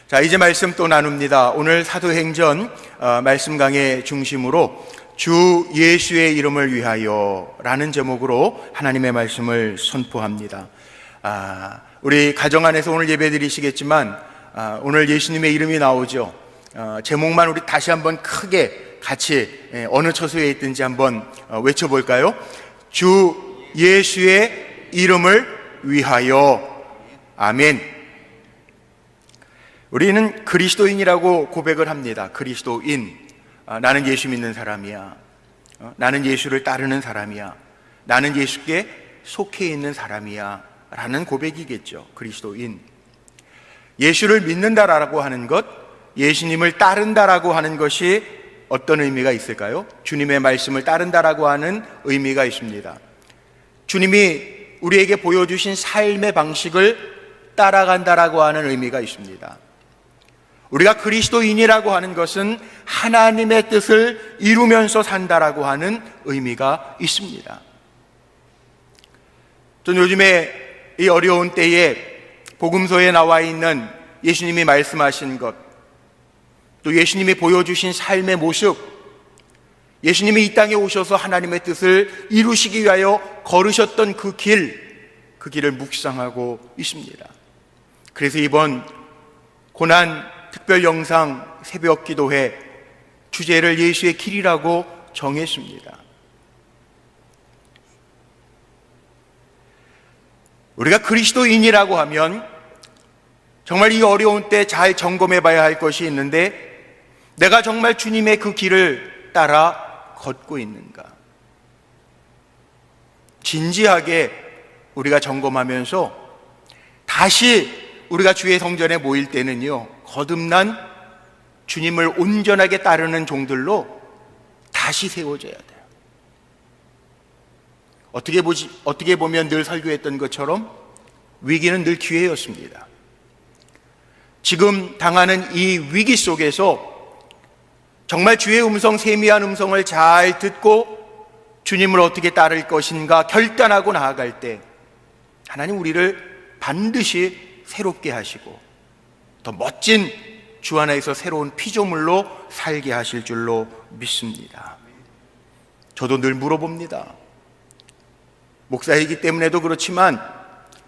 자, 이제 말씀 또 나눕니다. 오늘 사도행전 말씀 강의 중심으로 주 예수의 이름을 위하여 라는 제목으로 하나님의 말씀을 선포합니다. 우리 가정 안에서 오늘 예배 드리시겠지만 오늘 예수님의 이름이 나오죠. 제목만 우리 다시 한번 크게 같이 어느 처소에 있든지 한번 외쳐볼까요? 주 예수의 이름을 위하여. 아멘. 우리는 그리스도인이라고 고백을 합니다. 그리스도인. 나는 예수 믿는 사람이야. 나는 예수를 따르는 사람이야. 나는 예수께 속해 있는 사람이야 라는 고백이겠죠. 그리스도인. 예수를 믿는다라고 하는 것, 예수님을 따른다라고 하는 것이 어떤 의미가 있을까요? 주님의 말씀을 따른다라고 하는 의미가 있습니다. 주님이 우리에게 보여주신 삶의 방식을 따라간다라고 하는 의미가 있습니다. 우리가 그리스도인이라고 하는 것은 하나님의 뜻을 이루면서 산다라고 하는 의미가 있습니다. 전 요즘에 이 어려운 때에 복음서에 나와 있는 예수님이 말씀하신 것, 또 예수님이 보여주신 삶의 모습, 예수님이 이 땅에 오셔서 하나님의 뜻을 이루시기 위하여 걸으셨던 그 길을 묵상하고 있습니다. 그래서 이번 고난 특별 영상 새벽 기도회 주제를 예수의 길이라고 정했습니다. 우리가 그리스도인이라고 하면 정말 이 어려운 때 잘 점검해 봐야 할 것이 있는데, 내가 정말 주님의 그 길을 따라 걷고 있는가? 진지하게 우리가 점검하면서 다시 우리가 주의 성전에 모일 때는요, 거듭난 주님을 온전하게 따르는 종들로 다시 세워져야 돼요. 어떻게 보면 늘 설교했던 것처럼 위기는 늘 기회였습니다. 지금 당하는 이 위기 속에서 정말 주의 음성, 세미한 음성을 잘 듣고 주님을 어떻게 따를 것인가 결단하고 나아갈 때 하나님 우리를 반드시 새롭게 하시고 더 멋진 주 안에서 새로운 피조물로 살게 하실 줄로 믿습니다. 저도 늘 물어봅니다. 목사이기 때문에도 그렇지만,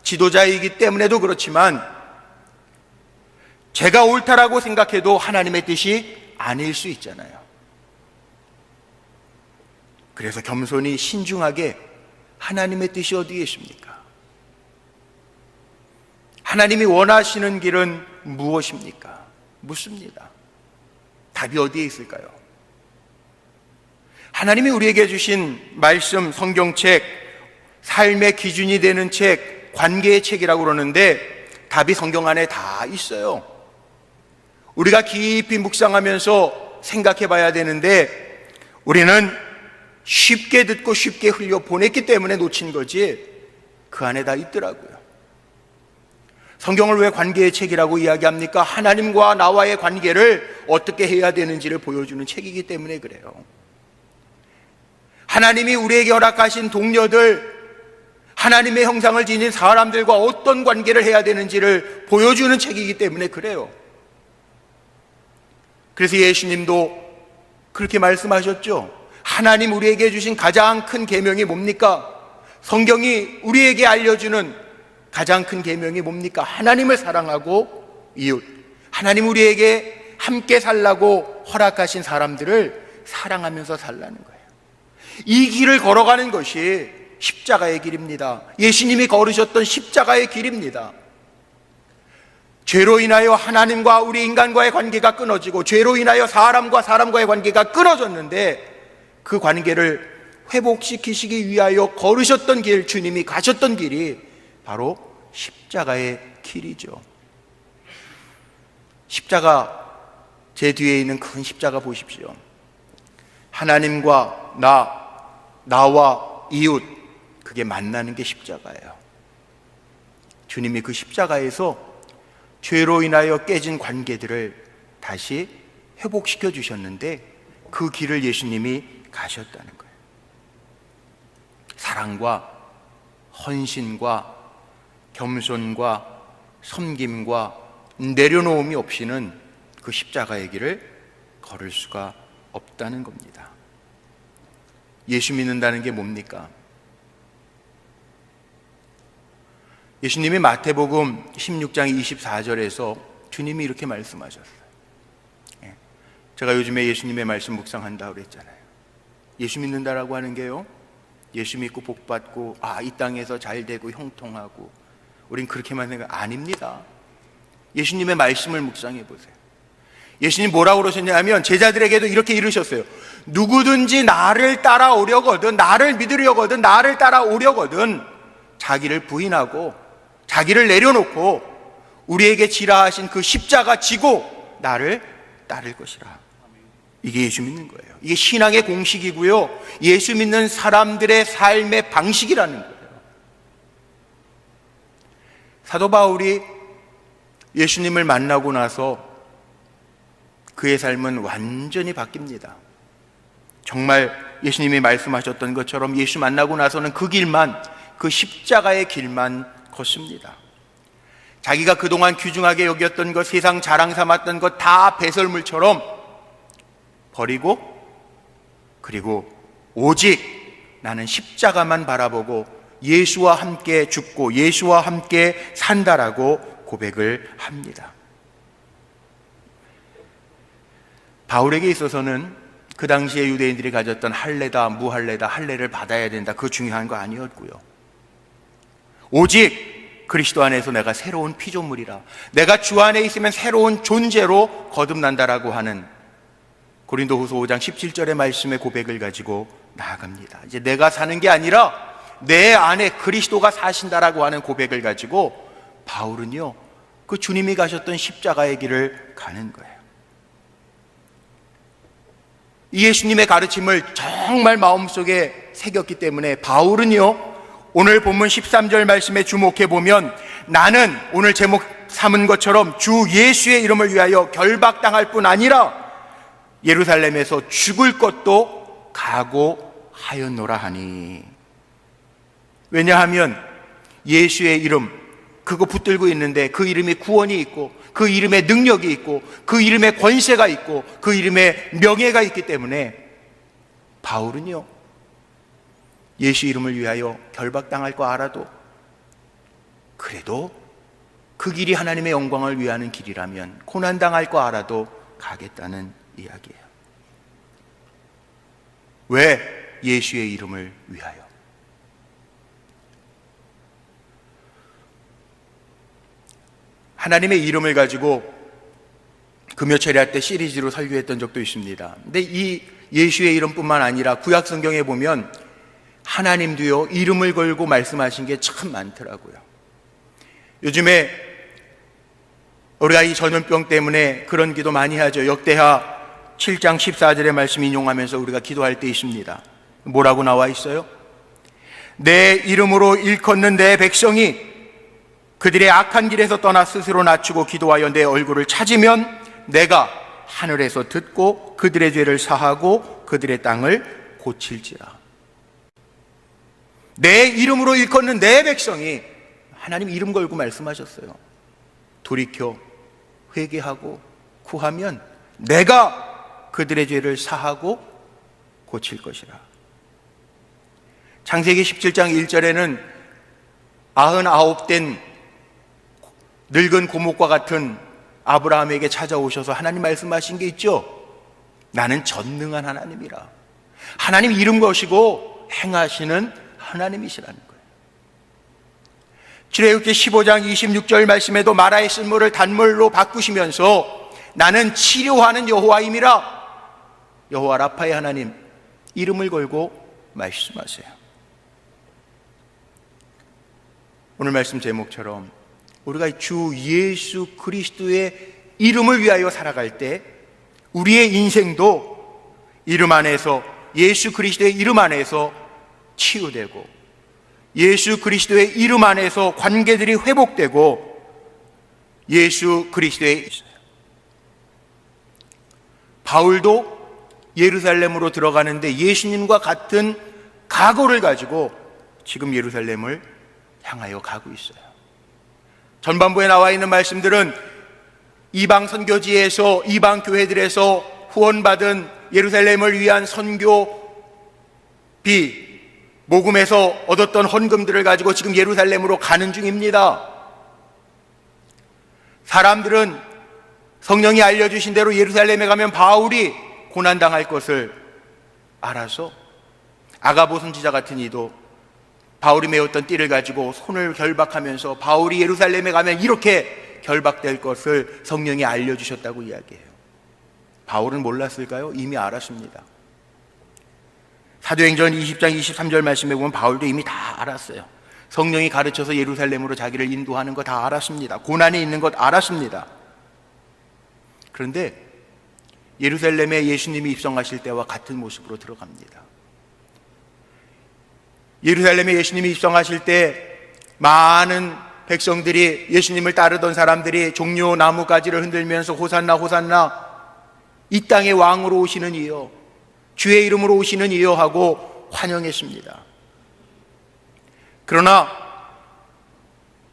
지도자이기 때문에도 그렇지만, 제가 옳다라고 생각해도 하나님의 뜻이 아닐 수 있잖아요. 그래서 겸손히 신중하게 하나님의 뜻이 어디에 있습니까? 하나님이 원하시는 길은 무엇입니까? 묻습니다. 답이 어디에 있을까요? 하나님이 우리에게 주신 말씀, 성경책, 삶의 기준이 되는 책, 관계의 책이라고 그러는데 답이 성경 안에 다 있어요. 우리가 깊이 묵상하면서 생각해 봐야 되는데 우리는 쉽게 듣고 쉽게 흘려보냈기 때문에 놓친 거지 그 안에 다 있더라고요. 성경을 왜 관계의 책이라고 이야기합니까? 하나님과 나와의 관계를 어떻게 해야 되는지를 보여주는 책이기 때문에 그래요. 하나님이 우리에게 허락하신 동료들, 하나님의 형상을 지닌 사람들과 어떤 관계를 해야 되는지를 보여주는 책이기 때문에 그래요. 그래서 예수님도 그렇게 말씀하셨죠. 하나님 우리에게 주신 가장 큰 계명이 뭡니까? 성경이 우리에게 알려주는 가장 큰 계명이 뭡니까? 하나님을 사랑하고 이웃, 하나님 우리에게 함께 살라고 허락하신 사람들을 사랑하면서 살라는 거예요. 이 길을 걸어가는 것이 십자가의 길입니다. 예수님이 걸으셨던 십자가의 길입니다. 죄로 인하여 하나님과 우리 인간과의 관계가 끊어지고 죄로 인하여 사람과 사람과의 관계가 끊어졌는데 그 관계를 회복시키시기 위하여 걸으셨던 길, 주님이 가셨던 길이 바로 십자가의 길이죠. 십자가, 제 뒤에 있는 큰 십자가 보십시오. 하나님과 나와 이웃, 그게 만나는 게 십자가예요. 주님이 그 십자가에서 죄로 인하여 깨진 관계들을 다시 회복시켜 주셨는데 그 길을 예수님이 가셨다는 거예요. 사랑과 헌신과 겸손과 섬김과 내려놓음이 없이는 그 십자가의 길을 걸을 수가 없다는 겁니다. 예수 믿는다는 게 뭡니까? 예수님이 마태복음 16장 24절에서 주님이 이렇게 말씀하셨어요. 제가 요즘에 예수님의 말씀 묵상한다고 그랬잖아요. 예수 믿는다라고 하는 게요, 예수 믿고 복받고 이 땅에서 잘 되고 형통하고 우린 그렇게만 생각, 아닙니다. 예수님의 말씀을 묵상해 보세요. 예수님 뭐라고 그러셨냐면 제자들에게도 이렇게 이르셨어요. 누구든지 나를 따라오려거든, 나를 믿으려거든, 나를 따라오려거든 자기를 부인하고 자기를 내려놓고 우리에게 지라하신 그 십자가 지고 나를 따를 것이라. 이게 예수 믿는 거예요. 이게 신앙의 공식이고요, 예수 믿는 사람들의 삶의 방식이라는 거예요. 사도 바울이 예수님을 만나고 나서 그의 삶은 완전히 바뀝니다. 정말 예수님이 말씀하셨던 것처럼 예수 만나고 나서는 그 길만, 그 십자가의 길만 걷습니다. 자기가 그동안 귀중하게 여겼던 것, 세상 자랑 삼았던 것 다 배설물처럼 버리고, 그리고 오직 나는 십자가만 바라보고 예수와 함께 죽고 예수와 함께 산다라고 고백을 합니다. 바울에게 있어서는 그 당시에 유대인들이 가졌던 할례다 무할례다, 할례를 받아야 된다, 그 중요한 거 아니었고요, 오직 그리스도 안에서 내가 새로운 피조물이라, 내가 주 안에 있으면 새로운 존재로 거듭난다라고 하는 고린도후서 5장 17절의 말씀의 고백을 가지고 나아갑니다. 이제 내가 사는 게 아니라 내 안에 그리스도가 사신다라고 하는 고백을 가지고 바울은요, 그 주님이 가셨던 십자가의 길을 가는 거예요. 이 예수님의 가르침을 정말 마음속에 새겼기 때문에 바울은요, 오늘 본문 13절 말씀에 주목해 보면 나는 오늘 제목 삼은 것처럼 주 예수의 이름을 위하여 결박당할 뿐 아니라 예루살렘에서 죽을 것도 각오하였노라 하니. 왜냐하면 예수의 이름, 그거 붙들고 있는데 그 이름에 구원이 있고 그 이름에 능력이 있고 그 이름에 권세가 있고 그 이름에 명예가 있기 때문에 바울은요, 예수 이름을 위하여 결박당할 거 알아도 그래도 그 길이 하나님의 영광을 위하는 길이라면 고난당할 거 알아도 가겠다는 이야기예요. 왜? 예수의 이름을 위하여. 하나님의 이름을 가지고 금요철야 때 시리즈로 설교했던 적도 있습니다. 근데 이 예수의 이름뿐만 아니라 구약 성경에 보면 하나님도요, 이름을 걸고 말씀하신 게 참 많더라고요. 요즘에 우리가 이 전염병 때문에 그런 기도 많이 하죠. 역대하 7장 14절의 말씀 인용하면서 우리가 기도할 때 있습니다. 뭐라고 나와 있어요? 내 이름으로 일컫는 내 백성이 그들의 악한 길에서 떠나 스스로 낮추고 기도하여 내 얼굴을 찾으면 내가 하늘에서 듣고 그들의 죄를 사하고 그들의 땅을 고칠지라. 내 이름으로 일컫는 내 백성이, 하나님 이름 걸고 말씀하셨어요. 돌이켜 회개하고 구하면 내가 그들의 죄를 사하고 고칠 것이라. 창세기 17장 1절에는 99된 늙은 고목과 같은 아브라함에게 찾아오셔서 하나님 말씀하신 게 있죠. 나는 전능한 하나님이라. 하나님 이름 거시고 행하시는 하나님이시라는 거예요. 출애굽기 15장 26절 말씀에도 마라의 쓴물을 단물로 바꾸시면서 나는 치료하는 여호와임이라, 여호와 라파의 하나님 이름을 걸고 말씀하세요. 오늘 말씀 제목처럼 우리가 주 예수 그리스도의 이름을 위하여 살아갈 때 우리의 인생도 이름 안에서, 예수 그리스도의 이름 안에서 치유되고 예수 그리스도의 이름 안에서 관계들이 회복되고 예수 그리스도의, 바울도 예루살렘으로 들어가는데 예수님과 같은 각오를 가지고 지금 예루살렘을 향하여 가고 있어요. 전반부에 나와 있는 말씀들은 이방 선교지에서, 이방 교회들에서 후원받은 예루살렘을 위한 선교비, 모금에서 얻었던 헌금들을 가지고 지금 예루살렘으로 가는 중입니다. 사람들은 성령이 알려주신 대로 예루살렘에 가면 바울이 고난당할 것을 알아서 아가보 선지자 같은 이도 바울이 메었던 띠를 가지고 손을 결박하면서 바울이 예루살렘에 가면 이렇게 결박될 것을 성령이 알려주셨다고 이야기해요. 바울은 몰랐을까요? 이미 알았습니다. 사도행전 20장 23절 말씀에 보면 바울도 이미 다 알았어요. 성령이 가르쳐서 예루살렘으로 자기를 인도하는 거 다 알았습니다. 고난이 있는 것 알았습니다. 그런데 예루살렘에 예수님이 입성하실 때와 같은 모습으로 들어갑니다. 예루살렘에 예수님이 입성하실 때 많은 백성들이, 예수님을 따르던 사람들이 종려 나뭇가지를 흔들면서 호산나 호산나, 이 땅의 왕으로 오시는 이여, 주의 이름으로 오시는 이여 하고 환영했습니다. 그러나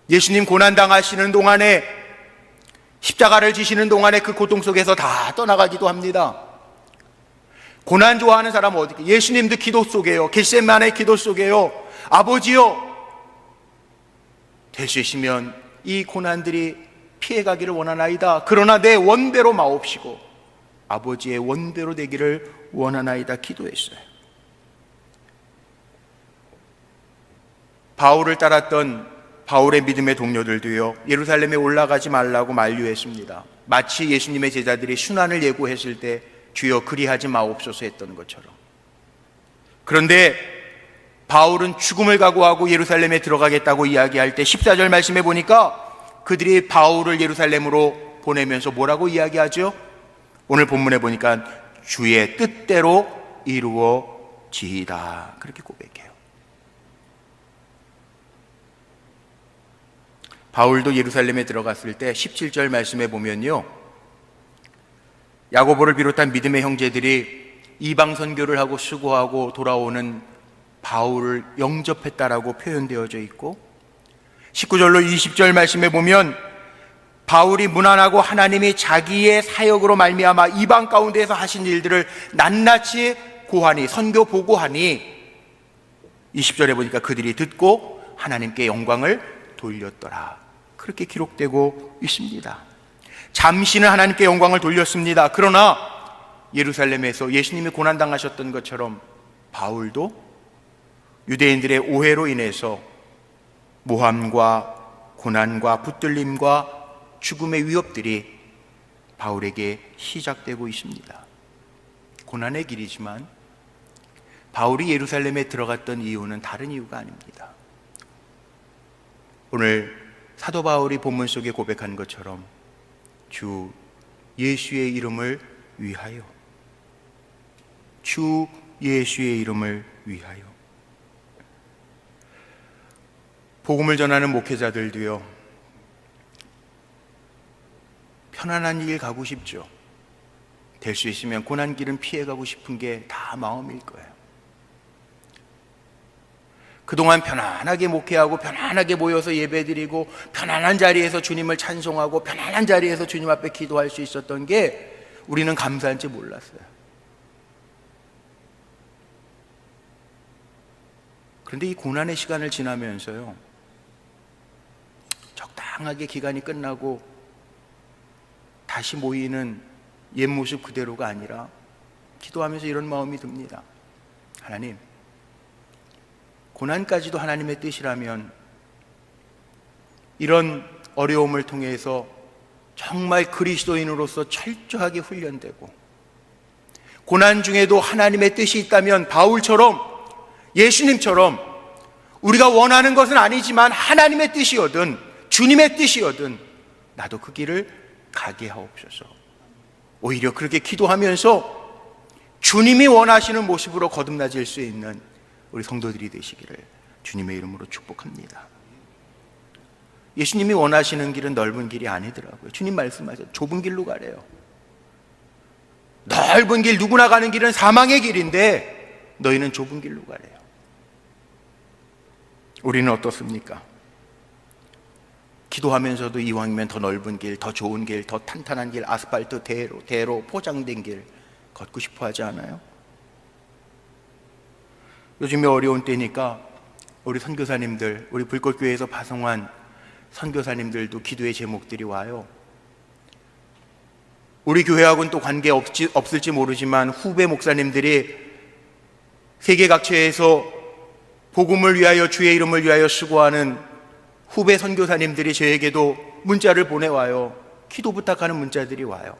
예수님 고난당하시는 동안에, 십자가를 지시는 동안에 그 고통 속에서 다 떠나가기도 합니다. 고난 좋아하는 사람은 어디? 예수님도 기도 속에요. 겟세마네 기도 속에요. 아버지요, 될 수 있으면 이 고난들이 피해가기를 원하나이다. 그러나 내 원대로 마옵시고 아버지의 원대로 되기를 원하나이다 기도했어요. 바울을 따랐던 바울의 믿음의 동료들도요, 예루살렘에 올라가지 말라고 만류했습니다. 마치 예수님의 제자들이 순환을 예고했을 때 주여 그리하지 마옵소서 했던 것처럼. 그런데 바울은 죽음을 각오하고 예루살렘에 들어가겠다고 이야기할 때 14절 말씀해 보니까 그들이 바울을 예루살렘으로 보내면서 뭐라고 이야기하죠? 오늘 본문에 보니까 주의 뜻대로 이루어지이다, 그렇게 고백해요. 바울도 예루살렘에 들어갔을 때 17절 말씀에 보면요, 야고보를 비롯한 믿음의 형제들이 이방 선교를 하고 수고하고 돌아오는 바울을 영접했다라고 표현되어져 있고, 19절로 20절 말씀에 보면 바울이 무난하고 하나님이 자기의 사역으로 말미암아 이방 가운데에서 하신 일들을 낱낱이 고하니, 선교 보고하니, 20절에 보니까 그들이 듣고 하나님께 영광을 돌렸더라, 그렇게 기록되고 있습니다. 잠시는 하나님께 영광을 돌렸습니다. 그러나 예루살렘에서 예수님이 고난당하셨던 것처럼 바울도 유대인들의 오해로 인해서 모함과 고난과 붙들림과 죽음의 위협들이 바울에게 시작되고 있습니다. 고난의 길이지만 바울이 예루살렘에 들어갔던 이유는 다른 이유가 아닙니다. 오늘 사도 바울이 본문 속에 고백한 것처럼 주 예수의 이름을 위하여, 주 예수의 이름을 위하여. 복음을 전하는 목회자들도요, 편안한 길 가고 싶죠. 될 수 있으면 고난길은 피해가고 싶은 게 다 마음일 거예요. 그동안 편안하게 목회하고 편안하게 모여서 예배드리고 편안한 자리에서 주님을 찬송하고 편안한 자리에서 주님 앞에 기도할 수 있었던 게 우리는 감사한지 몰랐어요. 그런데 이 고난의 시간을 지나면서요, 적당하게 기간이 끝나고 다시 모이는 옛 모습 그대로가 아니라 기도하면서 이런 마음이 듭니다. 하나님, 고난까지도 하나님의 뜻이라면 이런 어려움을 통해서 정말 그리스도인으로서 철저하게 훈련되고, 고난 중에도 하나님의 뜻이 있다면 바울처럼, 예수님처럼 우리가 원하는 것은 아니지만 하나님의 뜻이거든, 주님의 뜻이거든 나도 그 길을 가게 하옵소서. 오히려 그렇게 기도하면서 주님이 원하시는 모습으로 거듭나질 수 있는 우리 성도들이 되시기를 주님의 이름으로 축복합니다. 예수님이 원하시는 길은 넓은 길이 아니더라고요. 주님 말씀하셔서 좁은 길로 가래요. 넓은 길, 누구나 가는 길은 사망의 길인데 너희는 좁은 길로 가래요. 우리는 어떻습니까? 기도하면서도 이왕이면 더 넓은 길, 더 좋은 길, 더 탄탄한 길, 아스팔트 대로 포장된 길 걷고 싶어 하지 않아요? 요즘에 어려운 때니까 우리 선교사님들, 우리 불꽃교회에서 파송한 선교사님들도 기도의 제목들이 와요. 우리 교회하고는 또 관계 없을지 모르지만 후배 목사님들이 세계 각처에서 복음을 위하여 주의 이름을 위하여 수고하는 후배 선교사님들이 저에게도 문자를 보내와요. 기도 부탁하는 문자들이 와요.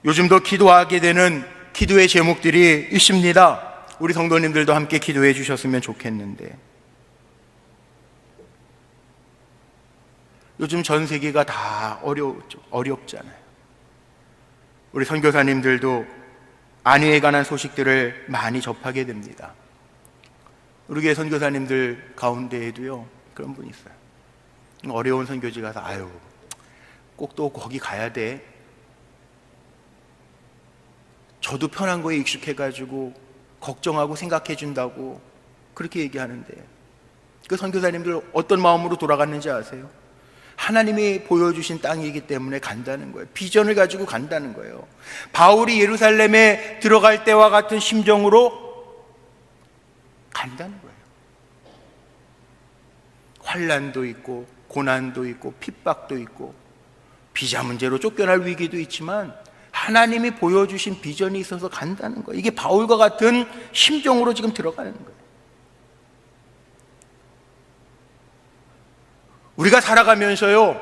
요즘도 기도하게 되는 기도의 제목들이 있습니다. 우리 성도님들도 함께 기도해 주셨으면 좋겠는데, 요즘 전 세계가 다 어렵잖아요. 우리 선교사님들도 안위에 관한 소식들을 많이 접하게 됩니다. 우리 교회 선교사님들 가운데에도요, 그런 분이 있어요. 어려운 선교지 가서 꼭 또 거기 가야 돼. 저도 편한 거에 익숙해가지고 걱정하고 생각해 준다고 그렇게 얘기하는데, 그 선교사님들 어떤 마음으로 돌아갔는지 아세요? 하나님이 보여주신 땅이기 때문에 간다는 거예요. 비전을 가지고 간다는 거예요. 바울이 예루살렘에 들어갈 때와 같은 심정으로 간다는 거예요. 환난도 있고 고난도 있고 핍박도 있고 비자 문제로 쫓겨날 위기도 있지만 하나님이 보여주신 비전이 있어서 간다는 거예요. 이게 바울과 같은 심정으로 지금 들어가는 거예요. 우리가 살아가면서요,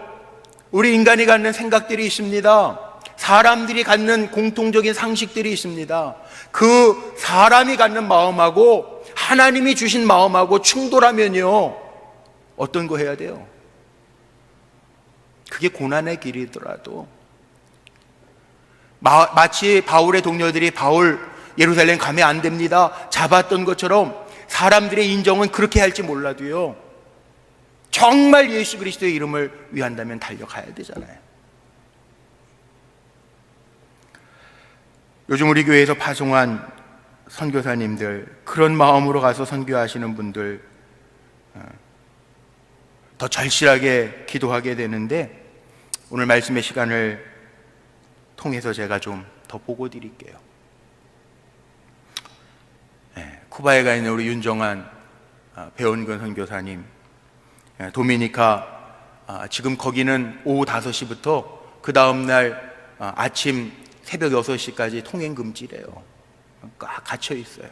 우리 인간이 갖는 생각들이 있습니다. 사람들이 갖는 공통적인 상식들이 있습니다. 그 사람이 갖는 마음하고 하나님이 주신 마음하고 충돌하면요, 어떤 거 해야 돼요? 그게 고난의 길이더라도, 마치 바울의 동료들이 바울 예루살렘 가면 안 됩니다 잡았던 것처럼 사람들의 인정은 그렇게 할지 몰라도요, 정말 예수 그리스도의 이름을 위한다면 달려가야 되잖아요. 요즘 우리 교회에서 파송한 선교사님들, 그런 마음으로 가서 선교하시는 분들 더 절실하게 기도하게 되는데, 오늘 말씀의 시간을 통해서 제가 좀 더 보고 드릴게요. 쿠바에 가 있는 우리 윤정한 배원근 선교사님, 도미니카, 지금 거기는 오후 5시부터 그 다음날 아침 새벽 6시까지 통행 금지래요. 꽉 갇혀 있어요.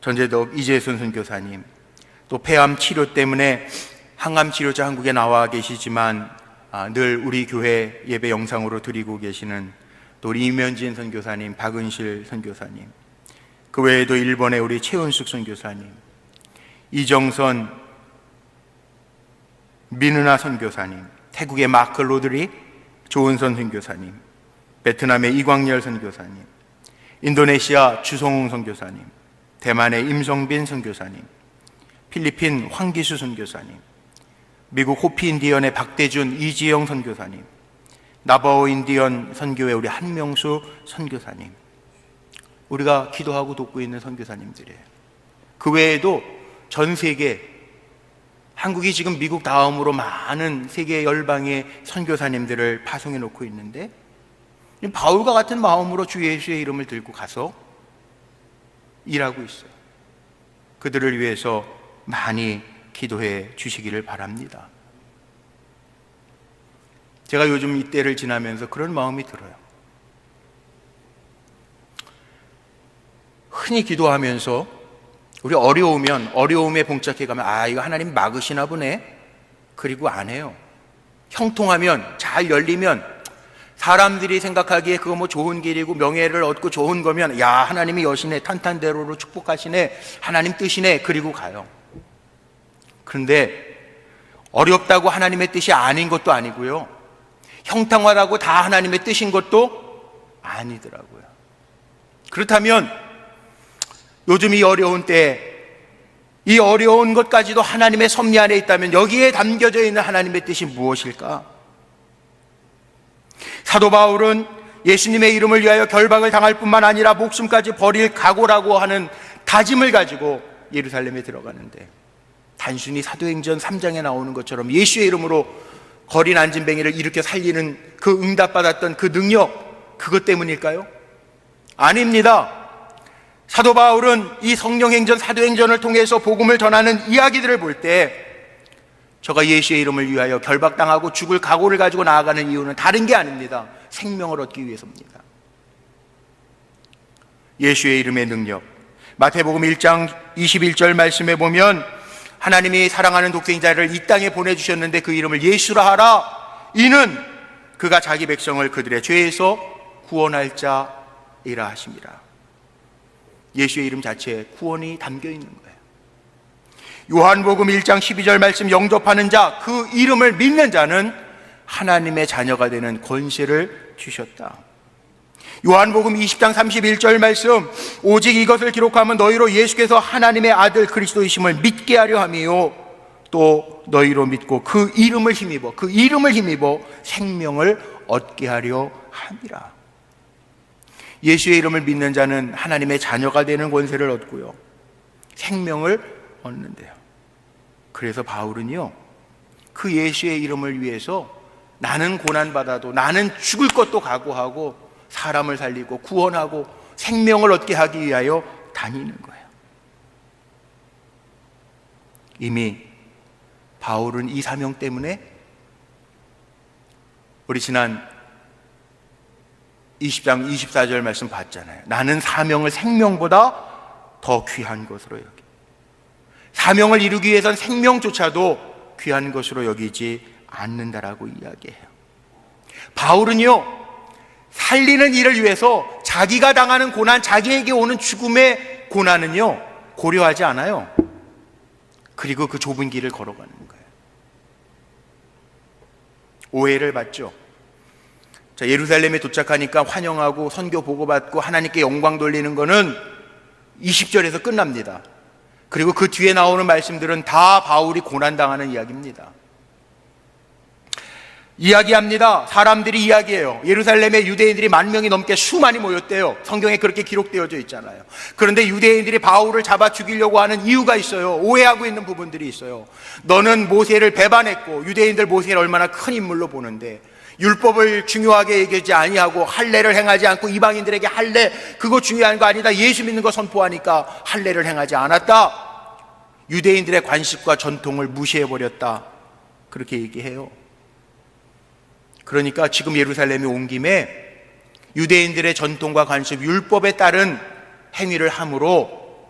전재덕 이재순 선교사님, 또 폐암 치료 때문에 항암 치료자 한국에 나와 계시지만 늘 우리 교회 예배 영상으로 드리고 계시는 또 우리 이면진 선교사님, 박은실 선교사님, 그 외에도 일본의 우리 최은숙 선교사님, 이정선, 민은아 선교사님, 태국의 마크 로드리 조은선 선교사님, 베트남의 이광열 선교사님, 인도네시아 주성웅 선교사님, 대만의 임성빈 선교사님, 필리핀 황기수 선교사님, 미국 호피 인디언의 박대준 이지영 선교사님, 나바오 인디언 선교회 우리 한명수 선교사님, 우리가 기도하고 돕고 있는 선교사님들이에요. 그 외에도 전 세계, 한국이 지금 미국 다음으로 많은 세계 열방의 선교사님들을 파송해 놓고 있는데, 바울과 같은 마음으로 주 예수의 이름을 들고 가서 일하고 있어요. 그들을 위해서 많이 기도해 주시기를 바랍니다. 제가 요즘 이때를 지나면서 그런 마음이 들어요. 흔히 기도하면서 우리 어려움에 봉착해 가면 이거 하나님 막으시나 보네, 그리고 안 해요. 형통하면, 잘 열리면, 사람들이 생각하기에 그거 뭐 좋은 길이고 명예를 얻고 좋은 거면 하나님이 여시네, 탄탄대로로 축복하시네, 하나님 뜻이네, 그리고 가요. 그런데 어렵다고 하나님의 뜻이 아닌 것도 아니고요, 형통하다고 다 하나님의 뜻인 것도 아니더라고요. 그렇다면 요즘 이 어려운 때, 이 어려운 것까지도 하나님의 섭리 안에 있다면 여기에 담겨져 있는 하나님의 뜻이 무엇일까? 사도 바울은 예수님의 이름을 위하여 결박을 당할 뿐만 아니라 목숨까지 버릴 각오라고 하는 다짐을 가지고 예루살렘에 들어가는데, 단순히 사도행전 3장에 나오는 것처럼 예수의 이름으로 거린 안진뱅이를 일으켜 살리는 그 응답받았던 그 능력, 그것 때문일까요? 아닙니다. 사도 바울은 이 성령행전, 사도행전을 통해서 복음을 전하는 이야기들을 볼 때 저가 예수의 이름을 위하여 결박당하고 죽을 각오를 가지고 나아가는 이유는 다른 게 아닙니다. 생명을 얻기 위해서입니다. 예수의 이름의 능력, 마태복음 1장 21절 말씀에 보면 하나님이 사랑하는 독생자를 이 땅에 보내주셨는데 그 이름을 예수라 하라. 이는 그가 자기 백성을 그들의 죄에서 구원할 자이라 하십니다. 예수의 이름 자체에 구원이 담겨 있는 거예요. 요한복음 1장 12절 말씀, 영접하는 자, 그 이름을 믿는 자는 하나님의 자녀가 되는 권세를 주셨다. 요한복음 20장 31절 말씀, 오직 이것을 기록하면 너희로 예수께서 하나님의 아들 그리스도이심을 믿게 하려 함이요 또 너희로 믿고 그 이름을 힘입어 생명을 얻게 하려 함이라. 예수의 이름을 믿는 자는 하나님의 자녀가 되는 권세를 얻고요, 생명을 얻는데요. 그래서 바울은요, 그 예수의 이름을 위해서 나는 고난받아도, 나는 죽을 것도 각오하고 사람을 살리고 구원하고 생명을 얻게 하기 위하여 다니는 거예요. 이미 바울은 이 사명 때문에 우리 지난 20장 24절 말씀 봤잖아요. 나는 사명을 생명보다 더 귀한 것으로 여기, 사명을 이루기 위해선 생명조차도 귀한 것으로 여기지 않는다라고 이야기해요. 바울은요, 살리는 일을 위해서 자기가 당하는 고난, 자기에게 오는 죽음의 고난은요 고려하지 않아요. 그리고 그 좁은 길을 걸어가는 거예요. 오해를 받죠. 자, 예루살렘에 도착하니까 환영하고 선교 보고받고 하나님께 영광 돌리는 거는 20절에서 끝납니다. 그리고 그 뒤에 나오는 말씀들은 다 바울이 고난당하는 이야기입니다. 이야기합니다. 사람들이 이야기해요. 예루살렘에 유대인들이 10,000명이 넘게 수많이 모였대요. 성경에 그렇게 기록되어져 있잖아요. 그런데 유대인들이 바울을 잡아 죽이려고 하는 이유가 있어요. 오해하고 있는 부분들이 있어요. 너는 모세를 배반했고, 유대인들 모세를 얼마나 큰 인물로 보는데 율법을 중요하게 얘기하지 아니하고 할례를 행하지 않고 이방인들에게 할례, 그거 중요한 거 아니다, 예수 믿는 거 선포하니까 할례를 행하지 않았다, 유대인들의 관습과 전통을 무시해버렸다, 그렇게 얘기해요. 그러니까 지금 예루살렘에 온 김에 유대인들의 전통과 관습, 율법에 따른 행위를 함으로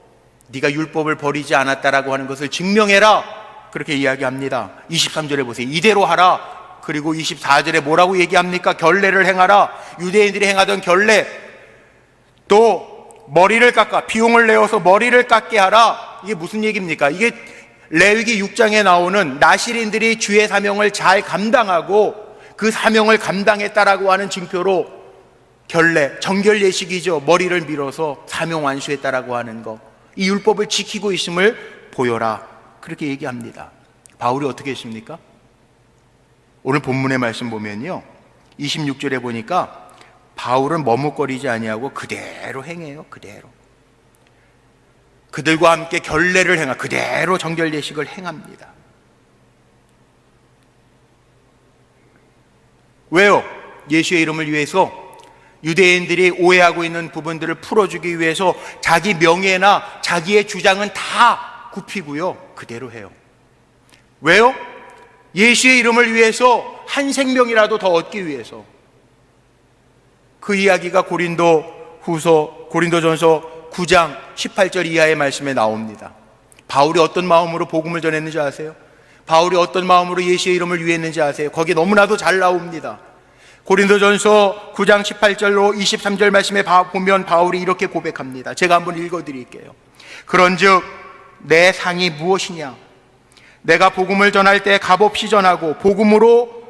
네가 율법을 버리지 않았다라고 하는 것을 증명해라, 그렇게 이야기합니다. 23절에 보세요. 이대로 하라. 그리고 24절에 뭐라고 얘기합니까? 결례를 행하라. 유대인들이 행하던 결례, 또 머리를 깎아, 비용을 내어서 머리를 깎게 하라. 이게 무슨 얘기입니까? 이게 레위기 6장에 나오는 나실인들이 주의 사명을 잘 감당하고 그 사명을 감당했다라고 하는 증표로 결례, 정결 예식이죠. 머리를 밀어서 사명 완수했다라고 하는 거, 이 율법을 지키고 있음을 보여라, 그렇게 얘기합니다. 바울이 어떻게 했습니까? 오늘 본문의 말씀 보면요, 26절에 보니까 바울은 머뭇거리지 아니하고 그대로 행해요. 그대로 그들과 함께 결례를 행하, 그대로 정결 예식을 행합니다. 왜요? 예수의 이름을 위해서, 유대인들이 오해하고 있는 부분들을 풀어주기 위해서 자기 명예나 자기의 주장은 다 굽히고요, 그대로 해요. 왜요? 예수의 이름을 위해서 한 생명이라도 더 얻기 위해서. 그 이야기가 고린도전서 9장 18절 이하의 말씀에 나옵니다. 바울이 어떤 마음으로 복음을 전했는지 아세요? 바울이 어떤 마음으로 예수의 이름을 위했는지 아세요? 거기 너무나도 잘 나옵니다. 고린도전서 9장 18절로 23절 말씀에 보면 바울이 이렇게 고백합니다. 제가 한번 읽어드릴게요. 그런즉 내 상이 무엇이냐? 내가 복음을 전할 때 값없이 전하고 복음으로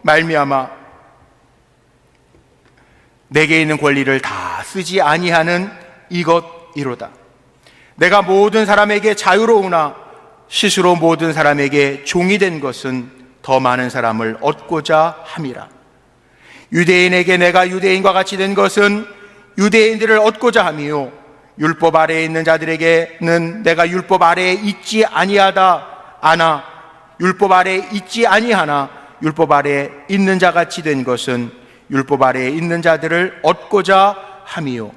말미암아 내게 있는 권리를 다 쓰지 아니하는 이것이로다. 내가 모든 사람에게 자유로우나 스스로 모든 사람에게 종이 된 것은 더 많은 사람을 얻고자 함이라. 유대인에게 내가 유대인과 같이 된 것은 유대인들을 얻고자 함이요 율법 아래에 있는 자들에게는 내가 율법 아래에 있지 아니하나 율법 아래에 있지 아니하나 율법 아래에 있는 자같이 된 것은 율법 아래에 있는 자들을 얻고자 함이요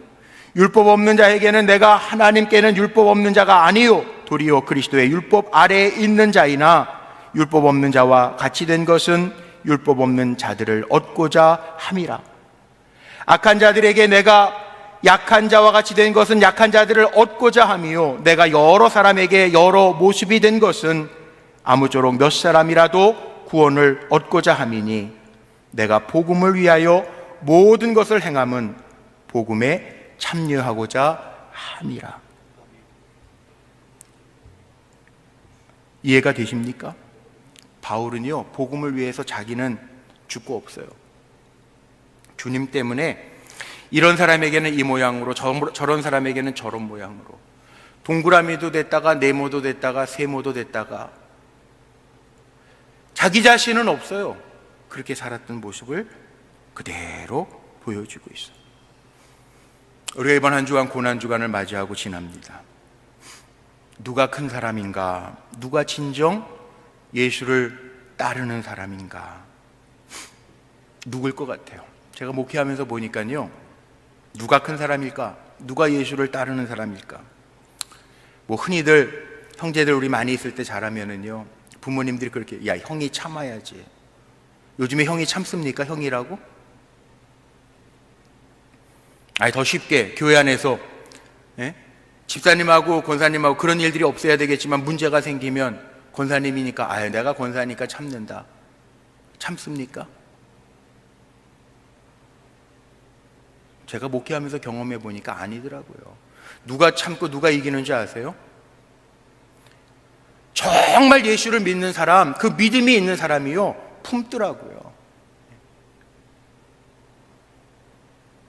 율법 없는 자에게는 내가 하나님께는 율법 없는 자가 아니요 도리어 그리스도의 율법 아래에 있는 자이나 율법 없는 자와 같이 된 것은 율법 없는 자들을 얻고자 함이라. 악한 자들에게 내가 약한 자와 같이 된 것은 약한 자들을 얻고자 함이요 내가 여러 사람에게 여러 모습이 된 것은 아무쪼록 몇 사람이라도 구원을 얻고자 함이니 내가 복음을 위하여 모든 것을 행함은 복음에 참여하고자 함이라. 이해가 되십니까? 바울은요, 복음을 위해서 자기는 죽고 없어요. 주님 때문에 이런 사람에게는 이 모양으로 저런 사람에게는 저런 모양으로 동그라미도 됐다가 네모도 됐다가 세모도 됐다가 자기 자신은 없어요. 그렇게 살았던 모습을 그대로 보여주고 있어요. 우리가 이번 한 주간 고난주간을 맞이하고 지납니다. 누가 큰 사람인가? 누가 진정 예수를 따르는 사람인가? 누굴 것 같아요? 제가 목회하면서 보니까요, 누가 큰 사람일까? 누가 예수를 따르는 사람일까? 뭐 흔히들 형제들 우리 많이 있을 때 잘하면은요, 부모님들이 그렇게 야 형이 참아야지. 요즘에 형이 참습니까? 형이라고? 아니 더 쉽게 교회 안에서 집사님하고 권사님하고 그런 일들이 없어야 되겠지만 문제가 생기면 권사님이니까 아유 내가 권사니까 참는다. 참습니까? 제가 목회하면서 경험해 보니까 아니더라고요. 누가 참고 누가 이기는 줄 아세요? 정말 예수를 믿는 사람, 그 믿음이 있는 사람이요 품더라고요.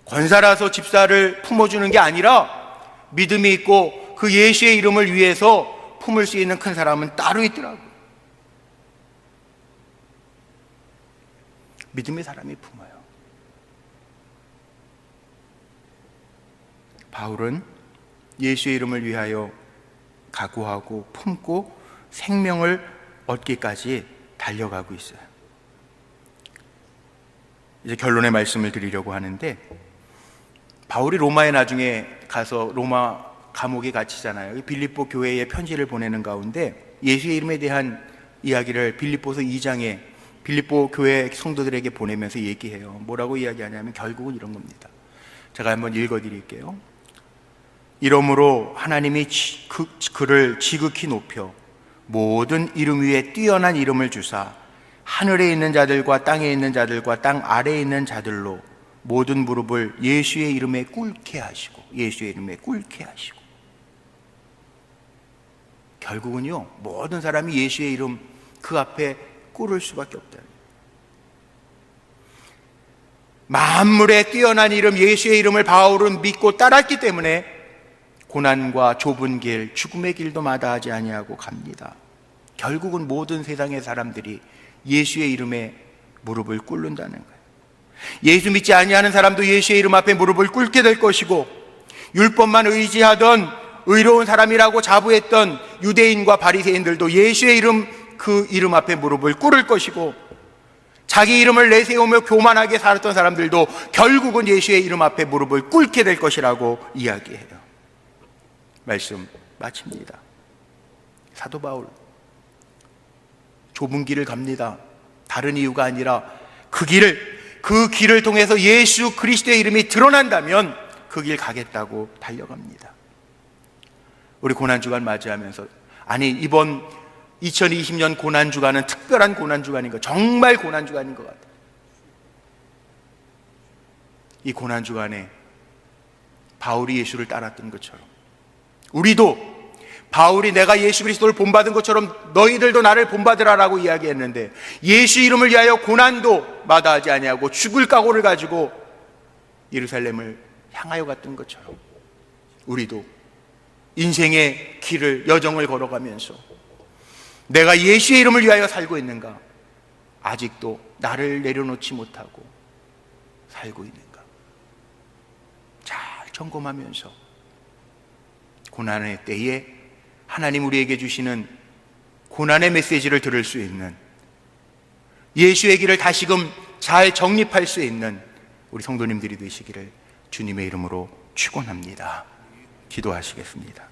권사라서 집사를 품어주는 게 아니라 믿음이 있고 그 예수의 이름을 위해서 품을 수 있는 큰 사람은 따로 있더라고요. 믿음의 사람이 품어요. 바울은 예수의 이름을 위하여 각오하고 품고 생명을 얻기까지 달려가고 있어요. 이제 결론의 말씀을 드리려고 하는데, 바울이 로마에 나중에 가서 로마 감옥에 갇히잖아요. 빌립보 교회에 편지를 보내는 가운데 예수의 이름에 대한 이야기를 빌립보서 2장에 빌립보 교회 성도들에게 보내면서 얘기해요. 뭐라고 이야기하냐면 결국은 이런 겁니다. 제가 한번 읽어드릴게요. 이러므로 하나님이 그를 지극히 높여 모든 이름 위에 뛰어난 이름을 주사 하늘에 있는 자들과 땅에 있는 자들과 땅 아래에 있는 자들로 모든 무릎을 예수의 이름에 꿇게 하시고, 예수의 이름에 꿇게 하시고, 결국은요 모든 사람이 예수의 이름 그 앞에 꿇을 수밖에 없다. 만물에 뛰어난 이름 예수의 이름을 바울은 믿고 따랐기 때문에 고난과 좁은 길, 죽음의 길도 마다하지 아니하고 갑니다. 결국은 모든 세상의 사람들이 예수의 이름에 무릎을 꿇는다는 거예요. 예수 믿지 아니하는 사람도 예수의 이름 앞에 무릎을 꿇게 될 것이고, 율법만 의지하던 의로운 사람이라고 자부했던 유대인과 바리새인들도 예수의 이름, 그 이름 앞에 무릎을 꿇을 것이고, 자기 이름을 내세우며 교만하게 살았던 사람들도 결국은 예수의 이름 앞에 무릎을 꿇게 될 것이라고 이야기해요. 말씀 마칩니다. 사도 바울 좁은 길을 갑니다. 다른 이유가 아니라 그 길을 통해서 예수 그리스도의 이름이 드러난다면 그 길 가겠다고 달려갑니다. 우리 고난주간 맞이하면서, 아니 이번 2020년 고난주간은 특별한 고난주간인 것, 정말 고난주간인 것 같아요. 이 고난주간에 바울이 예수를 따랐던 것처럼 우리도 바울이 내가 예수 그리스도를 본받은 것처럼 너희들도 나를 본받으라라고 이야기했는데, 예수 이름을 위하여 고난도 마다하지 아니하고 죽을 각오를 가지고 예루살렘을 향하여 갔던 것처럼 우리도 인생의 길을, 여정을 걸어가면서 내가 예수의 이름을 위하여 살고 있는가, 아직도 나를 내려놓지 못하고 살고 있는가 잘 점검하면서 고난의 때에 하나님 우리에게 주시는 고난의 메시지를 들을 수 있는, 예수의 길을 다시금 잘 정립할 수 있는 우리 성도님들이 되시기를 주님의 이름으로 축원합니다. 기도하시겠습니다.